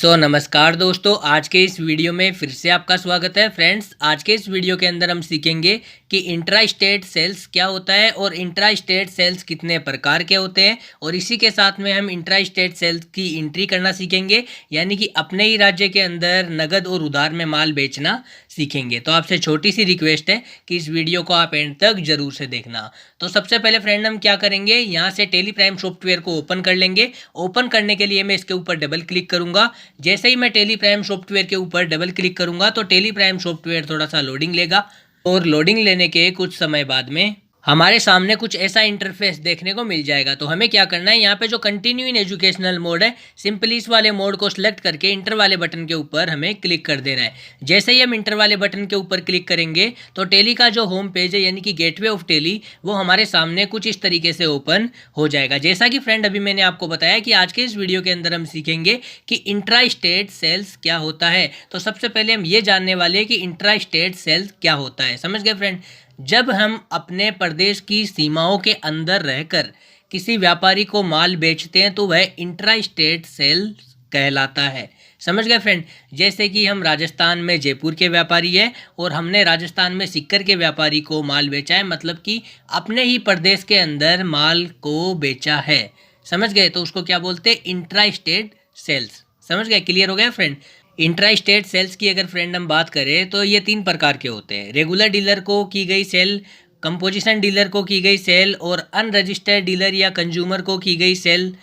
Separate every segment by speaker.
Speaker 1: नमस्कार दोस्तों, आज के इस वीडियो में फिर से आपका स्वागत है। फ्रेंड्स, आज के इस वीडियो के अंदर हम सीखेंगे कि इंट्रा स्टेट सेल्स क्या होता है और इंट्रा स्टेट सेल्स कितने प्रकार के होते हैं, और इसी के साथ में हम इंट्रा स्टेट सेल्स की एंट्री करना सीखेंगे, यानी कि अपने ही राज्य के अंदर नगद और उधार में माल बेचना सीखेंगे। तो आपसे छोटी सी रिक्वेस्ट है कि इस वीडियो को आप एंड तक जरूर से देखना। तो सबसे पहले फ्रेंड हम क्या करेंगे, यहाँ से टेली प्राइम सॉफ्टवेयर को ओपन कर लेंगे। ओपन करने के लिए मैं इसके ऊपर डबल क्लिक करूंगा। जैसे ही मैं टेली प्राइम सॉफ्टवेयर के ऊपर डबल क्लिक करूंगा तो टेली प्राइम सॉफ्टवेयर थोड़ा सा लोडिंग लेगा, और लोडिंग लेने के कुछ समय बाद में हमारे सामने कुछ ऐसा इंटरफेस देखने को मिल जाएगा। तो हमें क्या करना है, यहाँ पे जो कंटिन्यू इन एजुकेशनल मोड है, सिंपली इस वाले मोड को सिलेक्ट करके इंटर वाले बटन के ऊपर हमें क्लिक कर देना है। जैसे ही हम इंटर वाले बटन के ऊपर क्लिक करेंगे तो टेली का जो होम पेज है, यानी कि गेटवे ऑफ टेली, वो हमारे सामने कुछ इस तरीके से ओपन हो जाएगा। जैसा कि फ्रेंड अभी मैंने आपको बताया कि आज के इस वीडियो के अंदर हम सीखेंगे कि इंट्रा स्टेट सेल्स क्या होता है। तो सबसे पहले हम ये जानने वाले हैं कि इंट्रा स्टेट सेल्स क्या होता है। समझ गए फ्रेंड? जब हम अपने प्रदेश की सीमाओं के अंदर रहकर किसी व्यापारी को माल बेचते हैं तो वह इंट्रा स्टेट सेल कहलाता है। समझ गए फ्रेंड? जैसे कि हम राजस्थान में जयपुर के व्यापारी है और हमने राजस्थान में सीकर के व्यापारी को माल बेचा है, मतलब कि अपने ही प्रदेश के अंदर माल को बेचा है। समझ गए? तो उसको क्या बोलते हैं? Intra state sales. समझ गए? क्लियर हो गया फ्रेंड? इंट्रा स्टेट सेल्स की अगर फ्रेंड हम बात करें तो ये 3 प्रकार के होते हैं। रेगुलर डीलर को की गई सेल, कंपोजिशन डीलर को की गई सेल, और अनरजिस्टर्ड डीलर या कंज्यूमर को की गई सेल,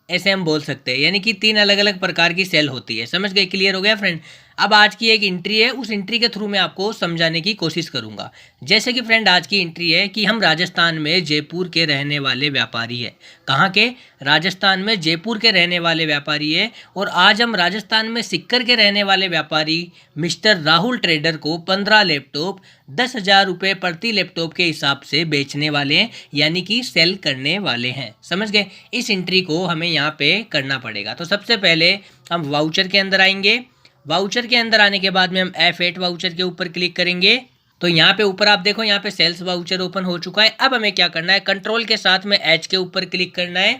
Speaker 1: ऐसे हम बोल सकते हैं। यानी कि 3 अलग अलग प्रकार की सेल होती है। समझ गए? क्लियर हो गया फ्रेंड? अब आज की एक एंट्री है, उस एंट्री के थ्रू मैं आपको समझाने की कोशिश करूंगा। जैसे कि फ्रेंड आज की एंट्री है कि हम राजस्थान में जयपुर के रहने वाले व्यापारी है। कहाँ के? राजस्थान में जयपुर के रहने वाले व्यापारी है, और आज हम राजस्थान में सीकर के रहने वाले व्यापारी मिस्टर राहुल ट्रेडर को 15 लैपटॉप 10,000 रुपये प्रति लैपटॉप के हिसाब से बेचने वाले हैं, यानी कि सेल करने वाले हैं। समझ गए? इस एंट्री को हमें यहाँ पे करना पड़ेगा। तो सबसे पहले हम वाउचर के अंदर आएंगे। वाउचर के अंदर आने के बाद में हम F8 वाउचर के ऊपर क्लिक करेंगे। तो यहाँ पे ऊपर आप देखो, यहाँ पे सेल्स वाउचर ओपन हो चुका है। अब हमें क्या करना है, कंट्रोल के साथ में H के ऊपर क्लिक करना है।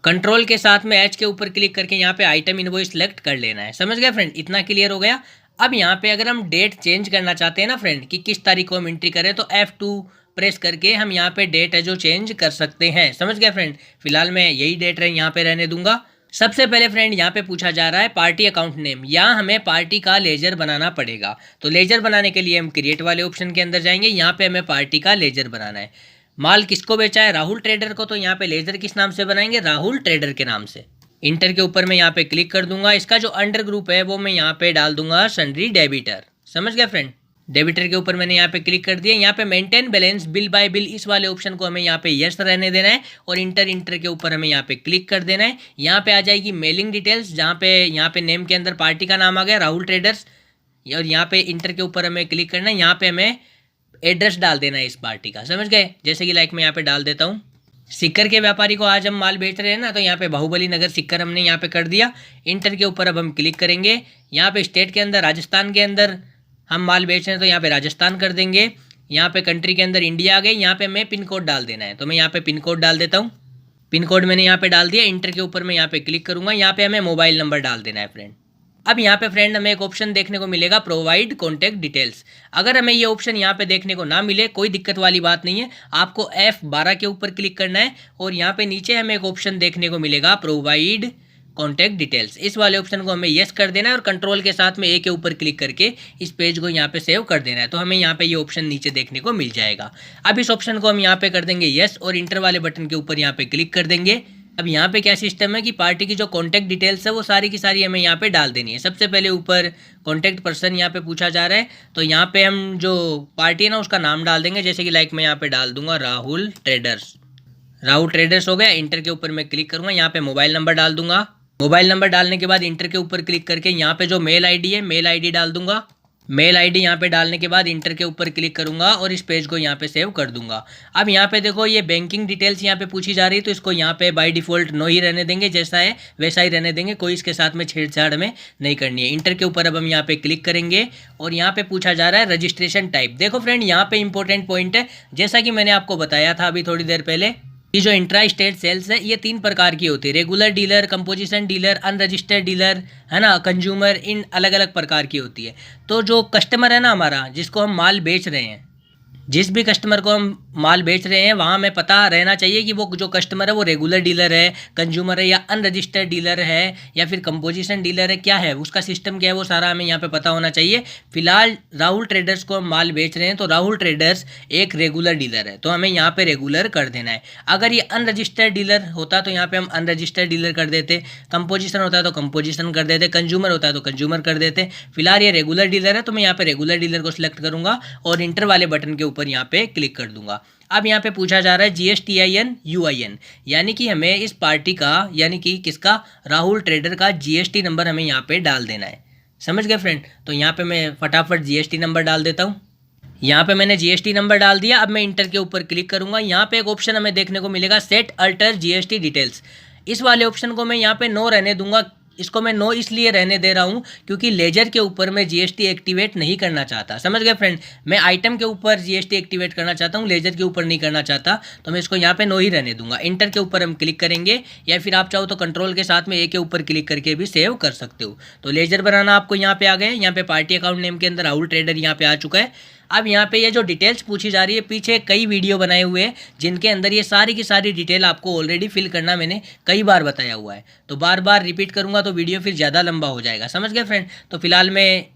Speaker 1: कंट्रोल के साथ में H के ऊपर क्लिक करके यहाँ पे आइटम इनवॉइस सेलेक्ट कर लेना है। समझ गए फ्रेंड? इतना क्लियर हो गया। अब यहाँ पे अगर हम डेट चेंज करना चाहते हैं ना फ्रेंड, कि किस तारीख को हम एंट्री करें, तो F2 प्रेस करके हम यहाँ पे डेट है जो चेंज कर सकते हैं। समझ गए फ्रेंड? फिलहाल मैं यही डेट यहाँ पे रहने दूंगा। सबसे पहले फ्रेंड यहाँ पे पूछा जा रहा है पार्टी अकाउंट नेम। यहाँ हमें पार्टी का लेजर बनाना पड़ेगा। तो लेजर बनाने के लिए हम क्रिएट वाले ऑप्शन के अंदर जाएंगे। यहाँ पे हमें पार्टी का लेजर बनाना है। माल किसको बेचा है? राहुल ट्रेडर को। तो यहाँ पे लेजर किस नाम से बनाएंगे? राहुल ट्रेडर के नाम से। इंटर के ऊपर मैं यहाँ पे क्लिक कर दूंगा। इसका जो अंडर ग्रुप है वो मैं यहाँ पे डाल दूंगा सन्ड्री डेबिटर। समझ गया फ्रेंड? डेबिटर के ऊपर मैंने यहाँ पे क्लिक कर दिया। यहाँ पे maintain balance bill bye bill, इस वाले ऑप्शन को हमें यहाँ पे यस रहने देना है, और इंटर के ऊपर हमें यहाँ पे क्लिक कर देना है। यहाँ पे आ जाएगी मेलिंग डिटेल्स, जहाँ पे यहाँ पे नेम के अंदर पार्टी का नाम आ गया राहुल ट्रेडर्स, और यहाँ पे इंटर के ऊपर हमें क्लिक करना है। यहाँ पे हमें एड्रेस डाल देना है इस पार्टी का। समझ गए? जैसे कि लाइक मैं यहाँ पे डाल देता हूँ, सीकर के व्यापारी को आज हम माल बेच रहे हैं ना, तो यहाँ पे बाहुबली नगर सीकर हमने यहाँ पे कर दिया। इंटर के ऊपर अब हम क्लिक करेंगे। यहाँ पे स्टेट के अंदर राजस्थान के अंदर हम माल बेच रहे हैं, तो यहाँ पे राजस्थान कर देंगे। यहाँ पे कंट्री के अंदर इंडिया आ गई। यहाँ पे हमें पिन कोड डाल देना है, तो मैं यहाँ पे पिन कोड डाल देता हूँ। पिन कोड मैंने यहाँ पे डाल दिया। इंटर के ऊपर मैं यहाँ पे क्लिक करूँगा। यहाँ पे हमें मोबाइल नंबर डाल देना है फ्रेंड। अब यहाँ पे फ्रेंड हमें एक ऑप्शन देखने को मिलेगा, प्रोवाइड कॉन्टैक्ट डिटेल्स। अगर हमें ये ऑप्शन यहाँ पे देखने को ना मिले, कोई दिक्कत वाली बात नहीं है। आपको F12 के ऊपर क्लिक करना है, और यहाँ पे नीचे हमें एक ऑप्शन देखने को मिलेगा, प्रोवाइड कॉन्टैक्ट डिटेल्स। इस वाले ऑप्शन को हमें यस कर देना है, और कंट्रोल के साथ में A के ऊपर क्लिक करके इस पेज को यहाँ पे सेव कर देना है। तो हमें यहाँ पे ये ऑप्शन नीचे देखने को मिल जाएगा। अब इस ऑप्शन को हम यहाँ पे कर देंगे यस, और इंटर वाले बटन के ऊपर यहाँ पे क्लिक कर देंगे। अब यहाँ पे क्या सिस्टम है कि पार्टी की जो कॉन्टैक्ट डिटेल्स है वो सारी की सारी हमें यहाँ पे डाल देनी है। सबसे पहले ऊपर कॉन्टैक्ट पर्सन यहाँ पे पूछा जा रहा है, तो यहाँ पे हम जो पार्टी है ना उसका नाम डाल देंगे। जैसे कि लाइक मैं यहाँ पे डाल दूंगा राहुल ट्रेडर्स। राहुल ट्रेडर्स हो गया। इंटर के ऊपर मैं क्लिक करूँगा। यहाँ पे मोबाइल नंबर डाल दूंगा। मोबाइल नंबर डालने के बाद इंटर के ऊपर क्लिक करके यहाँ पे जो मेल आईडी है, मेल आईडी डाल दूंगा। मेल आईडी यहाँ पे डालने के बाद इंटर के ऊपर क्लिक करूंगा, और इस पेज को यहाँ पे सेव कर दूंगा। अब यहाँ पे देखो, ये बैंकिंग डिटेल्स यहाँ पे पूछी जा रही है, तो इसको यहाँ पे बाय डिफॉल्ट नो ही रहने देंगे, जैसा है वैसा ही रहने देंगे। कोई इसके साथ में छेड़छाड़ हमें नहीं करनी है। इंटर के ऊपर अब हम यहाँ पे क्लिक करेंगे, और यहाँ पे पूछा जा रहा है रजिस्ट्रेशन टाइप। देखो फ्रेंड, यहाँ पे इंपॉर्टेंट पॉइंट है, जैसा कि मैंने आपको बताया था अभी थोड़ी देर पहले ये जो इंट्रा स्टेट सेल्स है ये 3 प्रकार की होती है, regular dealer, composition dealer, unregistered dealer, है ना, कंज्यूमर, इन अलग अलग प्रकार की होती है। तो जो कस्टमर है ना हमारा, जिसको हम माल बेच रहे हैं, जिस भी कस्टमर को हम माल बेच रहे हैं वहाँ हमें पता रहना चाहिए कि वो जो कस्टमर है वो रेगुलर डीलर है, कंज्यूमर है, या अनरजिस्टर्ड डीलर है, या फिर कंपोजिशन डीलर है, क्या है उसका सिस्टम, क्या है वो सारा हमें यहाँ पे पता होना चाहिए। फिलहाल राहुल ट्रेडर्स को हम माल बेच रहे हैं तो राहुल ट्रेडर्स एक रेगुलर डीलर है, तो हमें यहाँ पे रेगुलर कर देना है। अगर ये अनरजिस्टर्ड डीलर होता तो यहाँ पे हम अनरजिस्टर्ड डीलर कर देते, कंपोजिशन होता है तो कंपोजिशन कर देते, कंज्यूमर होता है तो कंज्यूमर कर देते। फिलहाल ये रेगुलर डीलर है तो मैं यहाँ पे रेगुलर डीलर को सिलेक्ट करूंगा और इंटर वाले बटन के ऊपर यहाँ पे क्लिक कर दूंगा। अब यहाँ पे पूछा जा रहा है GSTIN UIN, यानी कि हमें इस पार्टी का, यानी कि किसका, राहुल ट्रेडर का GST नंबर हमें यहाँ पे डाल देना है। समझ गए फ्रेंड? तो यहाँ पे मैं फटाफट GST नंबर डाल देता हूँ। यहाँ पे मैंने GST नंबर डाल दिया। अब मैं इंटर के ऊपर क्लिक करूंगा। यहाँ पे एक ऑप्शन हमें देखने को मिलेगा, सेट अल्टर GST डिटेल्स। इस वाले ऑप्शन को मैं यहाँ पे नो रहने दूंगा। इसको मैं नो इसलिए रहने दे रहा हूँ क्योंकि लेजर के ऊपर मैं GST एक्टिवेट नहीं करना चाहता। समझ गए फ्रेंड? मैं आइटम के ऊपर GST एक्टिवेट करना चाहता हूँ, लेजर के ऊपर नहीं करना चाहता, तो मैं इसको यहाँ पे नो ही रहने दूंगा। इंटर के ऊपर हम क्लिक करेंगे, या फिर आप चाहो तो कंट्रोल के साथ में ए के ऊपर क्लिक करके भी सेव कर सकते हो। तो लेजर बनाना आपको यहाँ पे आ गया। यहाँ पे पार्टी अकाउंट नेम के अंदर राहुल ट्रेडर यहाँ पे आ चुका है। अब यहाँ पे ये जो डिटेल्स पूछी जा रही है, पीछे कई वीडियो बनाए हुए हैं जिनके अंदर ये सारी की सारी डिटेल आपको ऑलरेडी फिल करना मैंने कई बार बताया हुआ है, तो बार बार रिपीट करूँगा तो वीडियो फिर ज़्यादा लंबा हो जाएगा। समझ गए फ्रेंड? तो फिलहाल मैं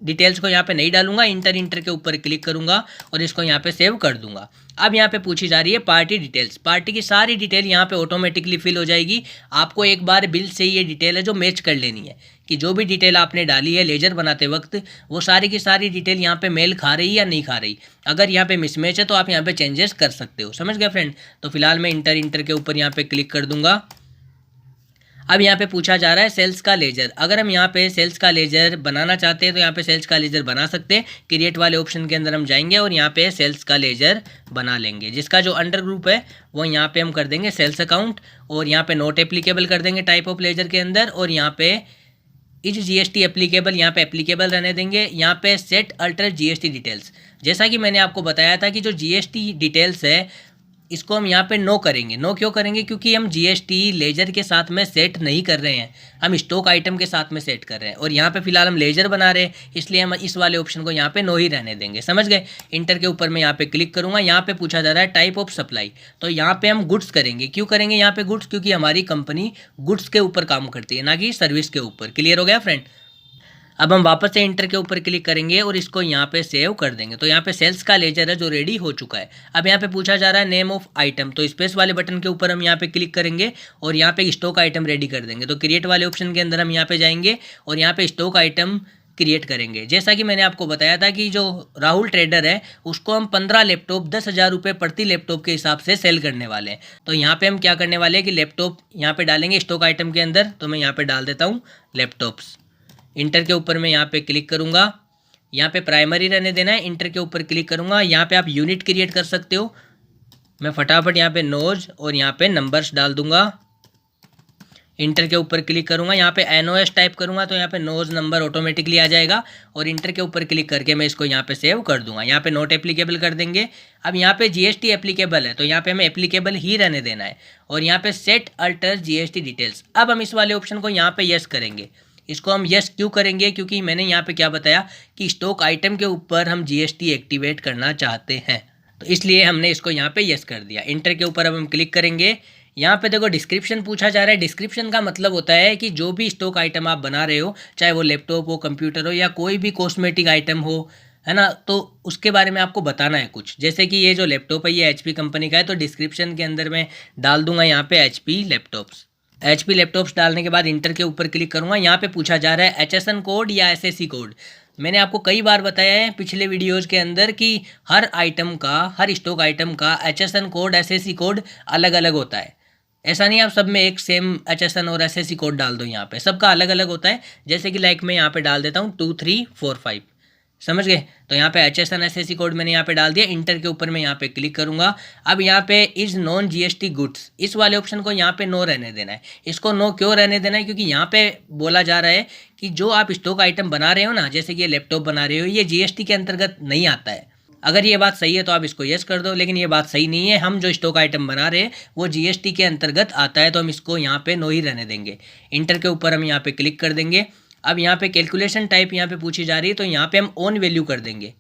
Speaker 1: डिटेल्स को यहाँ पे नहीं डालूंगा, इंटर के ऊपर क्लिक करूंगा और इसको यहाँ पे सेव कर दूंगा। अब यहाँ पे पूछी जा रही है पार्टी डिटेल्स। पार्टी की सारी डिटेल यहाँ पे ऑटोमेटिकली फिल हो जाएगी। आपको एक बार बिल से ये डिटेल है जो मैच कर लेनी है कि जो भी डिटेल आपने डाली है लेजर बनाते वक्त, वो सारी की सारी डिटेल यहाँ पे मेल खा रही या नहीं खा रही। अगर यहाँ पे मिसमैच है तो आप यहाँ पे चेंजेस कर सकते हो। समझ गए फ्रेंड? तो फिलहाल मैं इंटर के ऊपर यहाँ पे क्लिक कर दूंगा। अब यहाँ पे पूछा जा रहा है सेल्स का लेजर। अगर हम यहाँ पे सेल्स का लेजर बनाना चाहते हैं तो यहाँ पे सेल्स का लेजर बना सकते हैं। क्रिएट वाले ऑप्शन के अंदर हम जाएंगे और यहाँ पे सेल्स का लेजर बना लेंगे, जिसका जो अंडर ग्रुप है वो यहाँ पे हम कर देंगे सेल्स अकाउंट, और यहाँ पे नोट एप्लीकेबल कर देंगे टाइप ऑफ लेजर के अंदर, और यहाँ पे इज GST एप्लीकेबल यहाँ पे एप्लीकेबल रहने देंगे। यहाँ पे सेट अल्टर GST डिटेल्स, जैसा कि मैंने आपको बताया था कि जो GST डिटेल्स है इसको हम यहाँ पे नो करेंगे। नो क्यों करेंगे? क्योंकि हम GST लेजर के साथ में सेट नहीं कर रहे हैं, हम स्टॉक आइटम के साथ में सेट कर रहे हैं, और यहाँ पे फिलहाल हम लेजर बना रहे हैं, इसलिए हम इस वाले ऑप्शन को यहाँ पे नो ही रहने देंगे। समझ गए? इंटर के ऊपर मैं यहाँ पे क्लिक करूँगा। यहाँ पे पूछा जा रहा है टाइप ऑफ सप्लाई, तो यहाँ पे हम गुड्स करेंगे। क्यों करेंगे यहाँ पे गुड्स? क्योंकि हमारी कंपनी गुड्स के ऊपर काम करती है, ना कि सर्विस के ऊपर। क्लियर हो गया फ्रेंड? अब हम वापस से इंटर के ऊपर क्लिक करेंगे और इसको यहाँ पे सेव कर देंगे। तो यहाँ पे सेल्स का लेजर है जो रेडी हो चुका है। अब यहाँ पे पूछा जा रहा है नेम ऑफ आइटम, तो स्पेस वाले बटन के ऊपर हम यहाँ पे क्लिक करेंगे और यहाँ पे स्टॉक आइटम रेडी कर देंगे। तो क्रिएट वाले ऑप्शन के अंदर हम यहाँ पे जाएंगे और यहाँ पे स्टॉक आइटम क्रिएट करेंगे। जैसा कि मैंने आपको बताया था कि जो राहुल ट्रेडर है उसको हम 15 लैपटॉप 10,000 रुपये प्रति लैपटॉप के हिसाब से सेल करने वाले हैं। तो यहाँ पे हम क्या करने वाले हैं कि लैपटॉप यहाँ पे डालेंगे स्टॉक आइटम के अंदर। तो मैं यहाँ पे डाल देता हूँ लैपटॉप्स। इंटर के ऊपर मैं यहाँ पे क्लिक करूँगा। यहाँ पे प्राइमरी रहने देना है। इंटर के ऊपर क्लिक करूँगा। यहाँ पे आप यूनिट क्रिएट कर सकते हो। मैं फटाफट यहाँ पे नोज और यहाँ पे नंबर्स डाल दूंगा। इंटर के ऊपर क्लिक करूँगा। यहाँ पे NOS टाइप करूँगा तो यहाँ पे नोज नंबर ऑटोमेटिकली आ जाएगा, और इंटर के ऊपर क्लिक करके मैं इसको यहाँ पे सेव कर दूंगा। यहाँ पे नोट एप्लीकेबल कर देंगे। अब यहाँ पे GST एप्लीकेबल है तो यहाँ पे हमें एप्लीकेबल ही रहने देना है, और यहाँ पे सेट अल्टर GST डिटेल्स। अब हम इस वाले ऑप्शन को यहाँ पे यस करेंगे। इसको हम यस क्यों करेंगे? क्योंकि मैंने यहाँ पे क्या बताया कि स्टॉक आइटम के ऊपर हम GST एक्टिवेट करना चाहते हैं, तो इसलिए हमने इसको यहाँ पे यस कर दिया। इंटर के ऊपर अब हम क्लिक करेंगे। यहाँ पे देखो डिस्क्रिप्शन पूछा जा रहा है। डिस्क्रिप्शन का मतलब होता है कि जो भी स्टॉक आइटम आप बना रहे हो, चाहे वो लैपटॉप हो, कंप्यूटर हो, या कोई भी कॉस्मेटिक आइटम हो, है ना, तो उसके बारे में आपको बताना है कुछ। जैसे कि ये जो लैपटॉप है ये HP कंपनी का है, तो डिस्क्रिप्शन के अंदर मैं डाल दूंगा यहाँ पे HP लैपटॉप्स। HP लैपटॉप्स डालने के बाद इंटर के ऊपर क्लिक करूँगा। यहाँ पे पूछा जा रहा है HSN कोड या SSC कोड। मैंने आपको कई बार बताया है पिछले वीडियोज़ के अंदर कि हर आइटम का, हर स्टॉक आइटम का HSN कोड, SSC कोड अलग अलग होता है। ऐसा नहीं आप सब में एक सेम HSN और SSC कोड डाल दो, यहाँ पे सबका अलग अलग होता है। जैसे कि लाइक मैं यहाँ पे डाल देता हूँ 2345। समझ गए? तो यहाँ पे HSN SSC कोड मैंने यहाँ पे डाल दिया। इंटर के ऊपर मैं यहाँ पे क्लिक करूँगा। अब यहाँ पे इज नॉन GST गुड्स, इस वाले ऑप्शन को यहाँ पे नो रहने देना है। इसको नो क्यों रहने देना है? क्योंकि यहाँ पे बोला जा रहा है कि जो आप स्टॉक आइटम बना रहे हो ना, जैसे कि ये लैपटॉप बना रहे हो, ये GST के अंतर्गत नहीं आता है। अगर ये बात सही है तो आप इसको यस कर दो, लेकिन ये बात सही नहीं है। हम जो स्टॉक आइटम बना रहे हैं वो जीएसटी के अंतर्गत आता है, तो हम इसको यहाँ पे नो ही रहने देंगे। इंटर के ऊपर हम यहाँ पे क्लिक कर देंगे। अब यहाँ पे कैलकुलेशन टाइप यहाँ पे पूछी जा रही है, तो यहाँ पे हम ओन वैल्यू कर देंगे।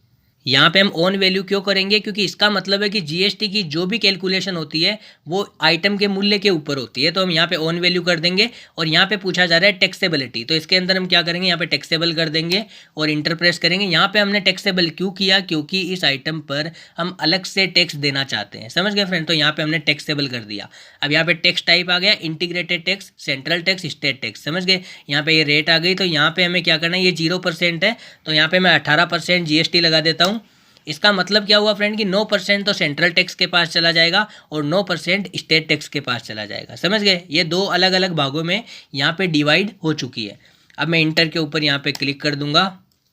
Speaker 1: यहाँ पे हम ओन वैल्यू क्यों करेंगे, क्योंकि इसका मतलब है कि जीएसटी की जो भी कैलकुलेशन होती है वो आइटम के मूल्य के ऊपर होती है, तो हम यहाँ पे ओन वैल्यू कर देंगे। और यहाँ पे पूछा जा रहा है टैक्सेबिलिटी, तो इसके अंदर हम क्या करेंगे, यहाँ पे टैक्सेबल कर देंगे और इंटर प्रेस करेंगे। यहाँ पे हमने टैक्सेबल क्यों किया, क्योंकि इस आइटम पर हम अलग से टैक्स देना चाहते हैं। समझ गए फ्रेंड, तो यहाँ पे हमने टैक्सेबल कर दिया। अब यहाँ पे टैक्स टाइप आ गया integrated tax, central tax, state tax. समझ गए, यहाँ पे ये रेट आ गई, तो यहाँ पे हमें क्या करना है, ये 0% है, तो यहाँ पे मैं 18% जीएसटी लगा देता हूँ। इसका मतलब क्या हुआ फ्रेंड कि 9% तो सेंट्रल टैक्स के पास चला जाएगा और 9% स्टेट टैक्स के पास चला जाएगा। समझ गए, ये दो अलग अलग भागों में यहाँ पे डिवाइड हो चुकी है। अब मैं इंटर के ऊपर यहाँ पे क्लिक कर दूंगा।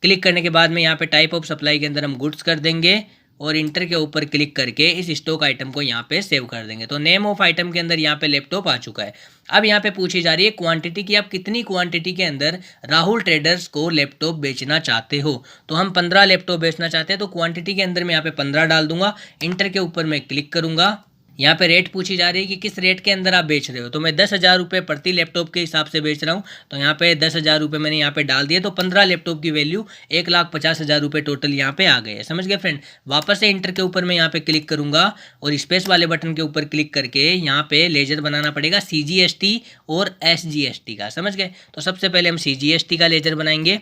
Speaker 1: क्लिक करने के बाद में यहाँ पे टाइप ऑफ सप्लाई के अंदर हम गुड्स कर देंगे और इंटर के ऊपर क्लिक करके इस स्टॉक आइटम को यहाँ पे सेव कर देंगे। तो नेम ऑफ आइटम के अंदर यहाँ पे लैपटॉप आ चुका है। अब यहाँ पे पूछी जा रही है क्वांटिटी की, आप कितनी क्वांटिटी के अंदर राहुल ट्रेडर्स को लैपटॉप बेचना चाहते हो। तो हम 15 लैपटॉप बेचना चाहते हैं, तो क्वांटिटी के अंदर मैं यहाँ पे 15 डाल दूंगा। इंटर के ऊपर मैं क्लिक करूंगा। यहाँ पे रेट पूछी जा रही है कि किस रेट के अंदर आप बेच रहे हो, तो मैं 10,000 रुपये प्रति लैपटॉप के हिसाब से बेच रहा हूँ, तो यहाँ पे 10,000 रुपये मैंने यहाँ पे डाल दिए। तो 15 लैपटॉप की वैल्यू 1,50,000 रुपये टोटल यहाँ पे आ गए हैं। समझ गए फ्रेंड। वापस से इंटर के ऊपर मैं यहाँ पे क्लिक करूँगा और स्पेस वाले बटन के ऊपर क्लिक करके यहाँ पे लेजर बनाना पड़ेगा CGST और SGST का। समझ गए, तो सबसे पहले हम CGST का लेजर बनाएंगे।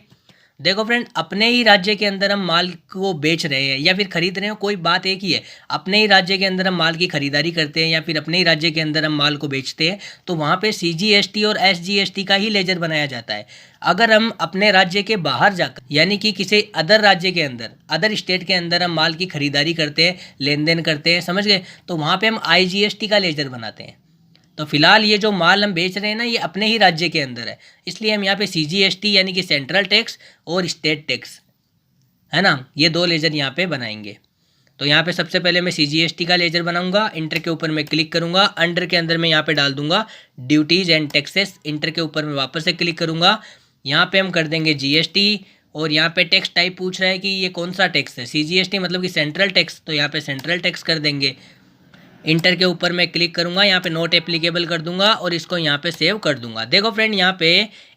Speaker 1: देखो फ्रेंड, अपने ही राज्य के अंदर हम माल को बेच रहे हैं या फिर खरीद रहे हो, कोई बात एक ही है। अपने ही राज्य के अंदर हम माल की खरीदारी करते हैं या फिर अपने ही राज्य के अंदर हम माल को बेचते हैं, तो वहाँ पे CGST और SGST का ही लेजर बनाया जाता है। अगर हम अपने राज्य के बाहर जाकर यानी कि किसी अदर राज्य के अंदर, अदर स्टेट के अंदर हम माल की खरीदारी करते हैं, लेन देन करते हैं, समझ गए, तो वहाँ पे हम IGST का लेजर बनाते हैं। तो फिलहाल ये जो माल हम बेच रहे हैं ना, ये अपने ही राज्य के अंदर है, इसलिए हम यहाँ पे CGST यानी कि सेंट्रल टैक्स और स्टेट टैक्स है ना, ये दो लेजर यहाँ पे बनाएंगे। तो यहाँ पे सबसे पहले मैं CGST का लेजर बनाऊंगा। इंटर के ऊपर मैं क्लिक करूंगा। अंडर के अंदर मैं यहाँ पे डाल दूंगा ड्यूटीज एंड टैक्सेस। इंटर के ऊपर मैं वापस से क्लिक करूंगा। यहाँ पे हम कर देंगे GST और यहाँ पे टैक्स टाइप पूछ रहा है कि ये कौन सा टैक्स है। CGST मतलब कि सेंट्रल टैक्स, तो यहाँ पे सेंट्रल टैक्स कर देंगे। इंटर के ऊपर मैं क्लिक करूंगा, यहाँ पे नोट एप्लीकेबल कर दूंगा और इसको यहाँ पे सेव कर दूंगा। देखो फ्रेंड, यहाँ पे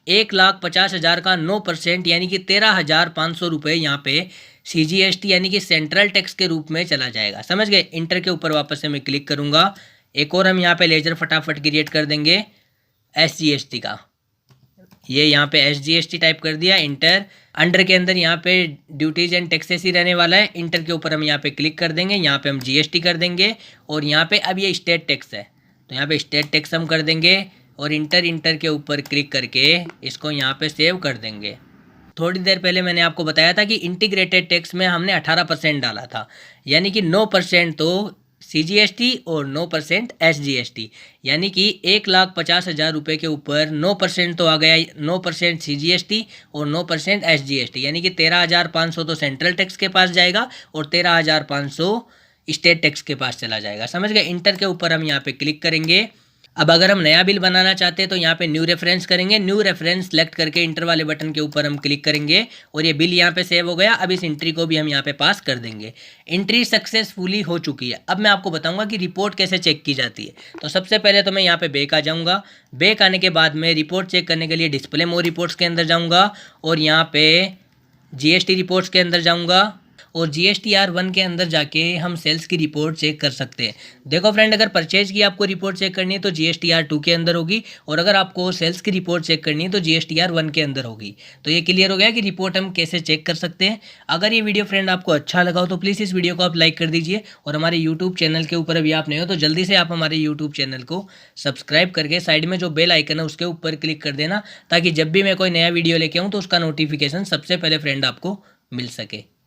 Speaker 1: 1,50,000 का 9% यानी कि 13,500 रुपये यहाँ पे CGST यानी कि सेंट्रल टैक्स के रूप में चला जाएगा। समझ गए। इंटर के ऊपर वापस से मैं क्लिक करूंगा। एक और हम यहाँ पे लेजर फटाफट क्रिएट कर देंगे SGST का। ये यहाँ पे SGST टाइप कर दिया। इंटर। अंडर के अंदर यहाँ पे ड्यूटीज एंड टैक्सेस ही रहने वाला है। इंटर के ऊपर हम यहाँ पे क्लिक कर देंगे। यहाँ पे हम GST कर देंगे और यहाँ पे अब ये स्टेट टैक्स है, तो यहाँ पे स्टेट टैक्स हम कर देंगे और इंटर के ऊपर क्लिक करके इसको यहाँ पे सेव कर देंगे। थोड़ी देर पहले मैंने आपको बताया था कि इंटीग्रेटेड टैक्स में हमने 18% डाला था, यानी कि 9% तो CGST और 9% SGST, यानी कि 1,50,000 रुपये के ऊपर 9% तो आ गया, 9% CGST और 9% SGST, यानी कि 13,500 तो सेंट्रल टैक्स के पास जाएगा और 13,500 स्टेट टैक्स के पास चला जाएगा। समझ गए। इंटर के ऊपर हम यहाँ पे क्लिक करेंगे। अब अगर हम नया बिल बनाना चाहते हैं तो यहाँ पे न्यू रेफरेंस करेंगे। न्यू रेफरेंस सेलेक्ट करके इंटर वाले बटन के ऊपर हम क्लिक करेंगे और ये बिल यहाँ पे सेव हो गया। अब इस एंट्री को भी हम यहाँ पे पास कर देंगे। एंट्री सक्सेसफुली हो चुकी है। अब मैं आपको बताऊंगा कि रिपोर्ट कैसे चेक की जाती है। तो सबसे पहले तो मैं यहाँ पे बैक आ जाऊँगा। बैक आने के बाद में रिपोर्ट चेक करने के लिए डिस्प्ले मोर रिपोर्ट्स के अंदर जाऊँगा और यहाँ पे GST रिपोर्ट्स के अंदर जाऊँगा और GSTR1 के अंदर जाके हम सेल्स की रिपोर्ट चेक कर सकते हैं। देखो फ्रेंड, अगर परचेज की आपको रिपोर्ट चेक करनी है तो GSTR2 के अंदर होगी और अगर आपको सेल्स की रिपोर्ट चेक करनी है तो GSTR1 के अंदर होगी। तो ये क्लियर हो गया कि रिपोर्ट हम कैसे चेक कर सकते हैं। अगर ये वीडियो फ्रेंड आपको अच्छा लगा हो तो प्लीज़ इस वीडियो को आप लाइक कर दीजिए और हमारे यूट्यूब चैनल के ऊपर अभी आप नहीं हो तो जल्दी से आप हमारे यूट्यूब चैनल को सब्सक्राइब करके साइड में जो बेल आइकन है उसके ऊपर क्लिक कर देना, ताकि जब भी मैं कोई नया वीडियो लेके आऊँ तो उसका नोटिफिकेशन सबसे पहले फ्रेंड आपको मिल सके।